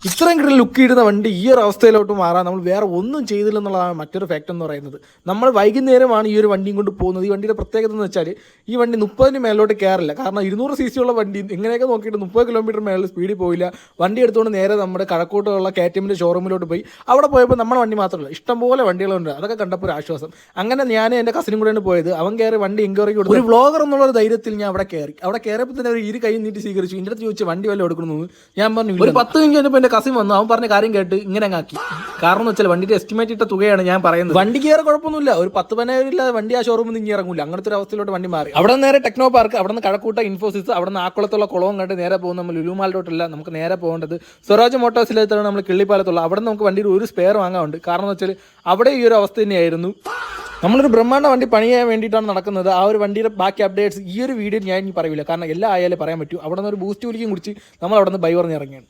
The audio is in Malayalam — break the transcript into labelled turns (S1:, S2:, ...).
S1: ഇത്രയും കിട്ടുന്ന ലുക്ക് ഇടുന്ന വണ്ടി ഈ ഒരു അവസ്ഥയിലോട്ട് മാറാൻ നമ്മൾ വേറെ ഒന്നും ചെയ്തില്ലെന്നുള്ളതാണ് മറ്റൊരു ഫാക്ട് എന്ന് പറയുന്നത്. നമ്മൾ വൈകുന്നേരമാണ് ഈ ഒരു വണ്ടിയും കൊണ്ട് പോകുന്നത്. ഈ വണ്ടിയുടെ പ്രത്യേകത എന്ന് വെച്ചാൽ ഈ വണ്ടി 30-ന് മേലോട്ട് കയറില്ല. കാരണം 200 cc ഉള്ള വണ്ടി എങ്ങനെയൊക്കെ നോക്കിയിട്ട് 30 കിലോമീറ്റർ മേളിൽ സ്പീഡിൽ പോയില്ല. വണ്ടി എടുത്തുകൊണ്ട് നേരെ നമ്മുടെ കഴക്കൂട്ടുള്ള KTMന്റെ ഷോറൂമിലോട്ട് പോയി. അവിടെ പോയപ്പോൾ നമ്മുടെ വണ്ടി മാത്രമല്ല, ഇഷ്ടംപോലെ വണ്ടികളുണ്ട്. അതൊക്കെ കണ്ടപ്പോൾ ഒരു ആശ്വാസം. അങ്ങനെ ഞാൻ എൻ്റെ കസിനും കൂടെയാണ് പോയത്. അവൻ കയറി വണ്ടി എൻക്വയറിക്ക് കൊടുത്തു. ഒരു വ്ളോഗർ എന്നുള്ള ധൈര്യത്തിൽ ഞാൻ അവിടെ കയറിയപ്പോൾ തന്നെ ഒരു കൈ നീട്ടി സ്വീകരിച്ചു. എൻ്റെ അടുത്ത് ചോദിച്ചു വണ്ടി വല്ല എടുക്കണമെന്ന്. ഞാൻ പറഞ്ഞു ഒരു 10 മിനിറ്റ് കഴിഞ്ഞപ്പോൾ എൻ്റെ കസിൻ വന്നു. അവൻ പറഞ്ഞ കാര്യം കേട്ട് ഇങ്ങനെ ആക്കി. കാരണം എന്ന് വെച്ചാൽ വണ്ടിയുടെ എസ്റ്റിമേറ്റ് ഇട്ട തുകയാണ് ഞാൻ പറയുന്നത്. വണ്ടി കയറി കുഴപ്പമൊന്നുമില്ല, ഒരു 10-15 ഇല്ലാതെ വണ്ടി ആ ഷോറൂമിൽ നിന്ന് ഇറങ്ങില്ല. അങ്ങനത്തെ ഒരു അവസ്ഥയിലോട്ട് വണ്ടി മാറി. അവിടെ നിന്ന് നേരെ ടെക്നോ പാർക്ക്, അവിടെ നിന്ന് കഴക്കൂട്ട ഇൻഫോസിസ്, അവിടെ നിന്ന് ആക്കുളത്തുള്ള കുളവും കണ്ട് നേരെ പോകുന്ന നമ്മൾ ലുലുമാളിലോട്ടല്ല, നമുക്ക് നേരെ പോകേണ്ടത് സ്വരാജ് മോട്ടോഴ്സിലെത്താണ്. നമ്മൾ കിള്ളിപ്പാലത്തുള്ള അവിടെ നമുക്ക് വണ്ടിയുടെ ഒരു സ്പെയർ വാങ്ങാറുണ്ട്. കാരണം എന്ന് വെച്ചാൽ അവിടെ ഈ ഒരു അവസ്ഥ തന്നെയായിരുന്നു. നമ്മളൊരു ബ്രഹ്മാണ്ഡ വണ്ടി പണിയാൻ വേണ്ടിയിട്ടാണ് നടക്കുന്നത്. ആ ഒരു വണ്ടിയുടെ ബാക്കി അപ്ഡേറ്റ്സ് ഈ ഒരു വീഡിയോ ഞാൻ ഇനി പറയില്ല, കാരണം എല്ലാം ആയാലേ പറയാൻ പറ്റൂ. അവിടെ നിന്ന് ഒരു ബൂസ്റ്റ് വിളിക്കും കുടിച്ച് നമ്മൾ അവിടെ നിന്ന് ബൈ പറഞ്ഞ് ഇറങ്ങിയാണ്.